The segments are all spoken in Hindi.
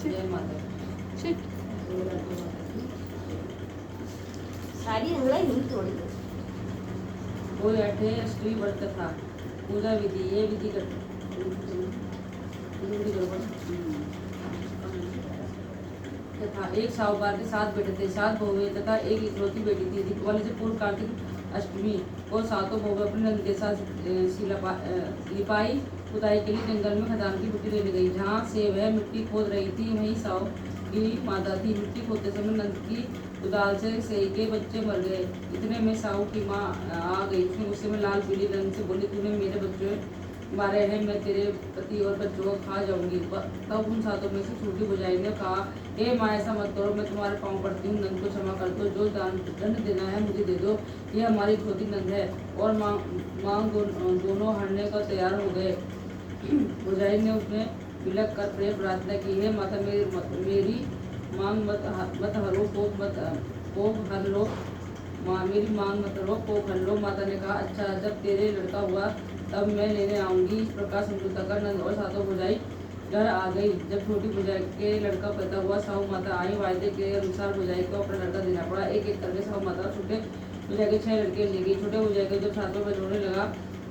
जय माता साड़ी हल्ला ही तोड़ी दो। कोई अठे अष्टमी व्रत था, पूजा विधि ये विधि कर तथा एक साहूकार के 7 बेटे थे, 7 बहुएं तथा एक इकलौती बेटी थी। दीपावली से पूर्व कार्तिक अष्टमी को सातों बहुएं अपने नंद के साथ लिपाई पुताई के लिए जंगल में खदान की मिट्टी लेने गई। जहाँ से वह मिट्टी खोद रही थी वहीं साहू की माता थी। मिट्टी खोदते समय नंद की कुदाल से सही के बच्चे मर गए। इतने में साहू की माँ आ गई। उसने गुस्से में लाल पीली रंग से बोली, तूने मेरे बच्चे मारे हैं, मैं तेरे पति और बच्चों को खा जाऊंगी। तब उन सातों में से छोटी बुझाई ने कहा, हे माँ ऐसा मत करो, मैं तुम्हारे पाँव पड़ती हूँ, नंद को क्षमा कर दो, जो दंड देना है मुझे दे दो, ये हमारी छोटी नंद है। और माँ दोनों हरने को तैयार हो गए। बुझाई ने उसने बिलक कर प्रेम प्रार्थना की, हे माता मेरी मांग मत हरो, कोप हर लो, मेरी मांग मत हरो, कोप हर लो। माता ने कहा, अच्छा जब तेरे लड़का हुआ तब मैं लेने आऊंगी। इस प्रकार समझौता कर नंद और सातों भुजाई घर आ गई। जब छोटी भुजाई के लड़का पैदा हुआ, साहू माता आई। वायदे के अनुसार भुजाई को अपना लड़का देना पड़ा। एक एक करके साहू माता छोटे भुजाई के 6 लड़के ले गई। छोटे भुजाई को जब सातों में रोने लगा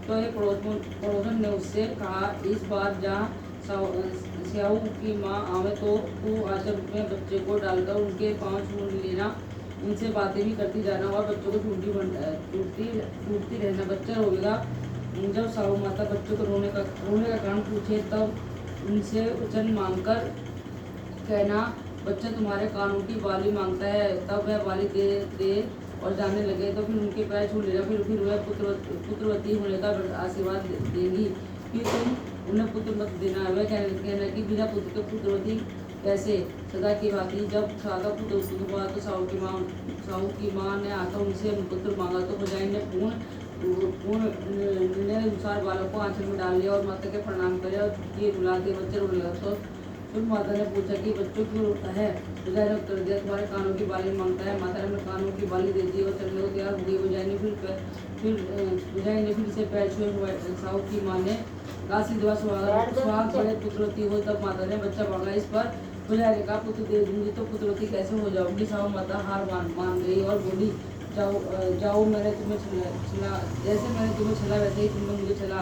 तो एक पड़ोसन ने उससे कहा, इस बार जहाँ स्याऊ की माँ आवे तो तू आंचल में बच्चे को डालकर उनके पाँव छू लेना, उनसे बातें भी करती जाना और बच्चों को टूटती रहना। बच्चा रोएगा जब साहू माता बच्चों को रोने का कारण पूछे तब उनसे वचन मांगकर कहना, बच्चा तुम्हारे कानों की बाली मांगता है। तब वह बाली दे और जाने लगे तो फिर उनके पैर छू लेना। फिर वह पुत्रवती होने का आशीर्वाद देंगी। फिर तुम उन्हें पुत्र मत देना। वह कहना कि बिना पुत्र के पुत्रवती कैसे। सदा की भांति जब सादा पुत्र उत्पन्न हुआ तो साहू की माँ ने आकर उनसे पुत्र मांगा तो भुजाई ने पूर्ण निर्णय अनुसार बालक को आंचल में डाल लिया और माता के प्रणाम करे और छुट्टी बुला के बच्चे रोने लगा। तो फिर माता ने पूछा कि बच्चों क्यों रोता है। भुजाई ने उत्तर दिया, तुम्हारे कानों की बाली मांगता है। माता ने कानों की बाली दे दी और चलने को तैयार हो गई। भुजाई ने फिर से पैर छुए। साहू की माँ ने आशीर्वाद सुहाग बड़े पुत्रवती हो। तब माता ने बच्चा मांगा। इस पर भुजाई ने कहा, पुत्र दे दूंगी तो पुत्रवती कैसे हो जाऊंगी। साहू माता हार मान गई और बोली, जाओ मैंने तुम्हें छला जैसे मैंने तुम्हें छला वैसे ही तुमने मुझे छला।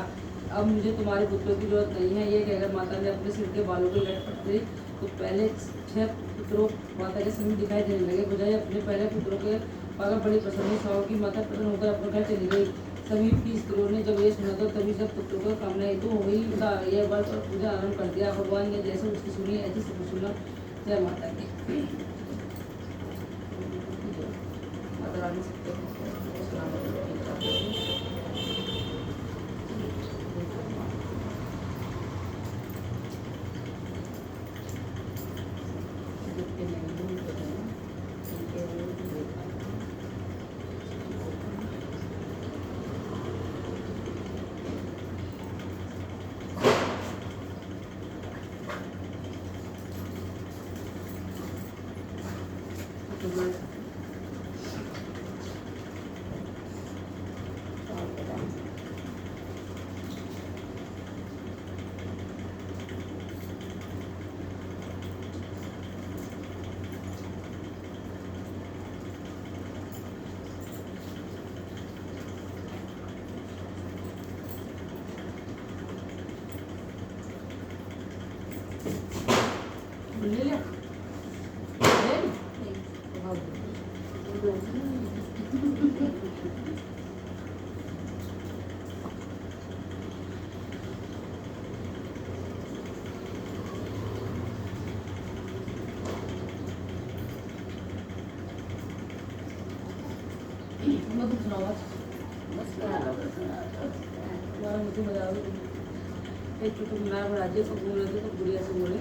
अब मुझे तुम्हारे पुत्रों की जरूरत नहीं है। ये कहकर माता ने अपने सिर के बालों को लटपट दी। तो पहले 6 पुत्रों माता के समीप दिखाई देने लगे। भुजाई अपने पहले पुत्रों के पाकर बड़ी प्रसन्न। साहू की माता प्रसन्न होकर अपने घर चली गई। समीप की स्त्रियों ने जब ये सुना तो तभी सब पुत्रों को कामना हेतु हो गई। यह व्रत और पूजा आरम्भ कर दिया। भगवान ने जैसे उसकी सुनी ऐसी सब सुना। जय माता की। माता रानी सबके ले लिया मुझे मजा राज्य को घूम रहे थे तो गुड़िया से बोले,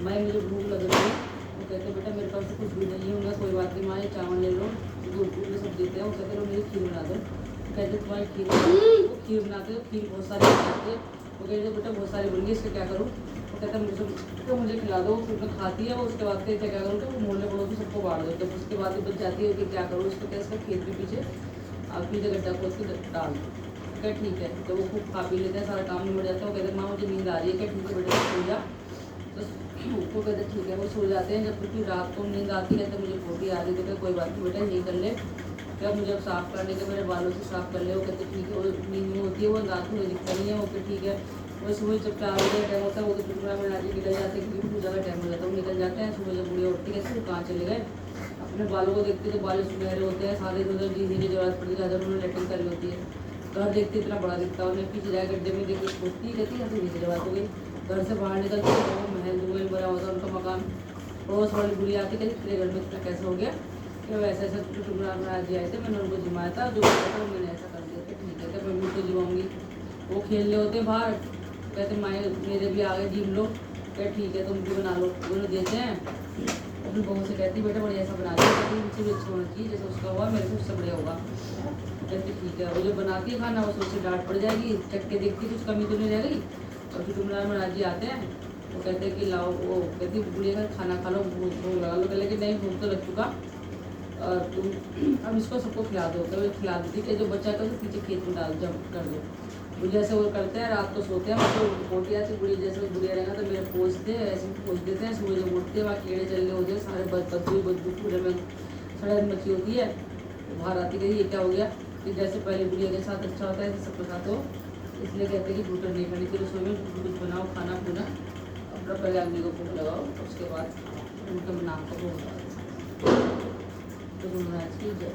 मैं मुझे भूख लग रही है। वो कहते बेटा मेरे पास तो कुछ भी नहीं है। उन्हें कोई बात नहीं माँ, ये चावल ले लो, दूध में सब देते हैं। वो कहते लो मेरी खीर बना दो। कहते तुम्हारी खीर वो खीर बनाते हो, खीर बहुत सारी बनाते हैं। वो कहते बेटा बहुत सारी बन गई, इसका क्या करूँ। वो कहता मुझे खिला दो। फिर मैं खाती है वो। उसके बाद कहते क्या करूँ, तो वो मोहल्ले पड़ोस सबको बांट दो। तब उसके बाद बच जाती है कि क्या करूँ इसको, क्या इसका खेत के पीछे आप पीछे गड्ढा खोद के डाल दो। क्या ठीक है, तो वो खूब खा पी लेते हैं, सारा काम निबट जाता है। वो कहते हैं माँ मुझे नींद आ रही है, क्या ठीक है बेटा सो जा। तो वो कहते हैं ठीक है, वो सो जाते हैं। जब फिर रात को नींद आती है तो मुझे पोटी आ रही है, तो क्या कोई बात नहीं बेटा यही कर ले, क्या मुझे अब साफ़ करने के, मेरे बालों से साफ़ कर ले। वो कहते ठीक है, वो नींद में होती है, वो रात में दिखता नहीं है। वो फिर ठीक है, वो सुबह जब 4 बजे का टाइम होता है वो तो टुकड़ा में नाजी निकल जाते हैं, क्योंकि पूजा का टाइम हो जाता है, वो निकल जाते हैं। सुबह जब बुढ़िया उठती है कैसे कहाँ चले गए, अपने बालों को देखते तो बाल सुनहरे होते हैं, सारे इधर डीजे की जरूरत पड़ती है, ज़्यादा उन्होंने लेटिंग करी होती है। घर देखते इतना बड़ा दिखता है, उन्हें पीछे जाए गड्ढे में देख के सोचती कहती है तो नीचे जवाब हो गई। घर से बाहर निकलती है तो महल दुमहल भरा होता है उनका मकान। पड़ोस वाली बुढ़िया आती कहती तेरे घर में इतना कैसे हो गया, कि वैसे ऐसा टुकड़ा बना दिया आए थे, मैंने उनको जिमाया था, जो था मैंने ऐसा कर दिया था। ठीक है, तो मैं उनको जिमाऊँगी। वो खेल रहे होते बाहर, कहते माए मेरे भी आ गए जिम लो, क्या ठीक है तुम भी बना लो। उन्हें देते हैं, अपनी बहू से कहती बेटा बढ़िया ऐसा बना दिया, कहती मुझसे भी अच्छा होना चाहिए, जैसे उसका हुआ मेरे से उससे बढ़िया होगा। कहती ठीक है। वो जो बनाती है खाना वो सोचते डांट पड़ जाएगी, चख के देखती कुछ कमी तो नहीं रह गई। और फिर टुमरान महाराज जी आते हैं, वो कहते हैं कि लाओ, वो कहती बुढ़िया का खाना खा लो, भूख लगा लो। कहले कि नहीं भूख तो लग चुका, और तुम अब इसको सबको खिला दो। तो खिला देती कि जो बच्चा था तो पीछे खेत में डाल जब कर दो। वो जैसे वो करते हैं, रात को सोते हैं, मतलब पोटी आती बुढ़ी जैसे बुढ़िया रहेगा तो मेरे पोछते ऐसे पोछ देते हैं। सुबह जब उठते हैं वहाँ कीड़े चलने होते हैं, सारे बदबू पूरे में सड़न मची होती है। बाहर आती गई ये क्या हो गया, कि जैसे पहले बुढ़िया के साथ अच्छा होता है ऐसे सबके साथ हो। इसलिए कहते हैं कि भूटर नहीं खानी चाहिए, रसोई में कुछ बनाओ खाना पीना, अपना पहले आदमी को भूख लगाओ, उसके बाद उनके नाम का भोग लगाओ। तो महाराज की जय।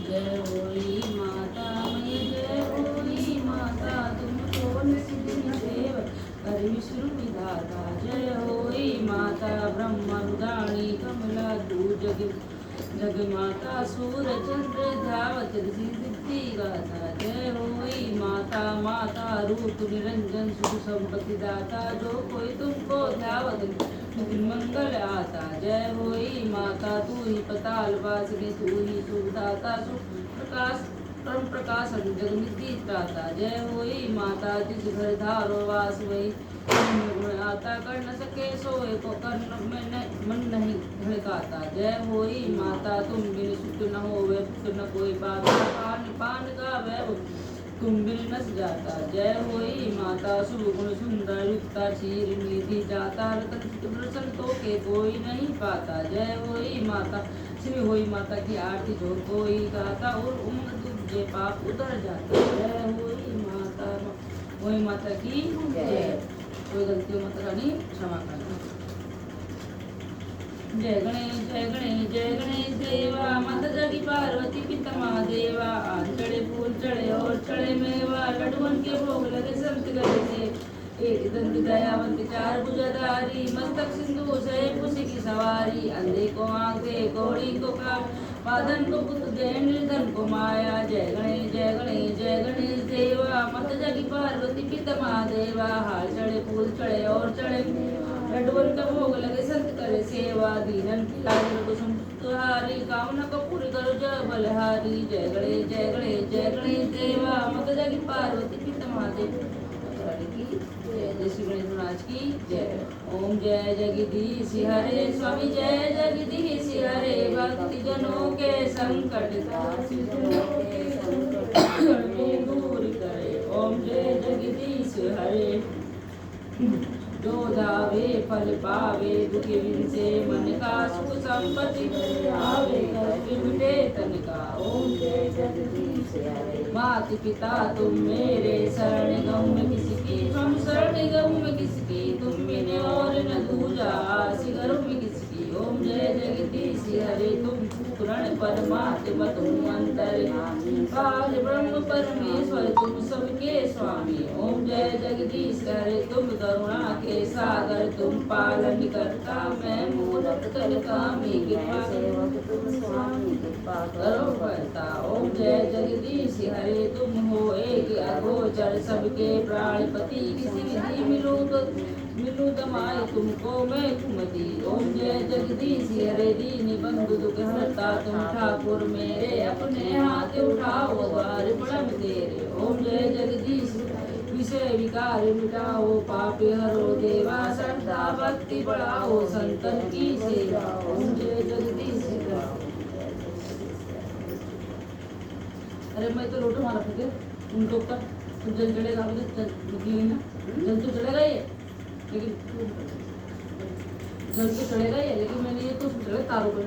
जय होई माता मई, जय होई माता तुमको निसिदिन सेव कर विष्णु विधाता। जय होई माता ब्रह्म रुदाणी कमला जग जग माता सूर चंद्र धावत ऋषि सिद्धि गाता। जय होई माता माता रूप निरंजन सुख संपत्ति दाता, जो कोई तुमको ध्यावत मंगल आता। जय होई माता तू ही पताल वासिनी, तू ही सुखदाता सुख प्रकाश परम प्रकाश जगमिति त्राता। जय होई माता जिस घर धारो वास वही गुण आता, कर न सके सोए को कर मन नहीं धड़काता। जय होई माता तुम बिन सुख न होवे, सुख न कोई पावे, पान पान का वैभव तुम बिन नस जाता। जय होई माता शुभ गुण सुंदर युक्ता, क्षीर निधि जाता, रतन प्रसन्न तो के कोई नहीं पाता। जय होई माता श्री होई माता की आरती जो कोई गाता, और उम्र तुझे पाप उतर जाता। जय होई माता, होई माता की जय। कोई गलती हो माता रानी क्षमा करना। जय गणेश जय गणेश जय गणेश देवा, माता जगी पार्वती पिता महादेवा। आज चढ़े फूल चढ़े और चढ़े मेवा, लड्डुअन के भोग लगे संत गले से। एक दंत दयावंत चार भुजाधारी, मस्तक सिंधु से खुशी की सवारी। अंधे को आँख दे, घोड़ी को कान, पादन को पुत्र दे, निर्धन को माया। जय गणेश देवा, माता जगी पार्वती पिता महादेवा। हाल चढ़े फूल चढ़े और चढ़े लड्डुअन का भोग लगे संत करे सेवा। दीनन की लाज कुसुम तुहारी, कामना को पूरी करो जय बलहारी। जय गणेश देवा, माता जगी पार्वती पिता महादेव की जय। जय श्री गणेश महाराज की जय। ओम जय जगदीश हरे स्वामी, जय जगदीश हरे। भक्ति जनों के संकट दूर करे। ओम जय जगदीश हरे। जो धावे फल पावे, दुखी बिन से मन का सुख संपत्ति आवे, कष्ट मिटे तन का। ओम जय जगदीश हरे। मात पिता तुम मेरे, शरण गहूँ में किसकी, हम शरण गहूँ में किसकी, तुम मिले और न दूजा, सिगरों में किसकी। ओम जय जगदीश हरे। तुम पुराण परमात्मा तुम अंतर्यामी पार ब्रह्म परमेश्वर तुम सबके स्वामी। ओम जय जगदीश हरे तुम करुणा के सागर तुम पालन करता मैं मूरत कर कामी कृपा सेवक तुम स्वामी कृपा करो करता। ओम जय जगदीश हरे तुम हो एक अगोचर सबके प्राणपति किसी विधि मिलूं दमाय तुमको मैं कुमति। ओम जय जगदीश हरे दीन बंधु दुख हरता तुम ठाकुर मेरे अपने हाथ उठाओ द्वार पड़म तेरे। ओम जय जगदीश विषय विकार मिटाओ पापे हरो देवा श्रद्धा भक्ति बढ़ाओ संतन की सेवा। ओम जय जगदीश। अरे मैं तो लोटो मारा फिर उनके ऊपर तो जल चढ़ेगा मुझे ना जल तो चढ़ेगा ये लेकिन जल तो चढ़ेगा ये लेकिन मैंने ये तो चढ़े तारों पर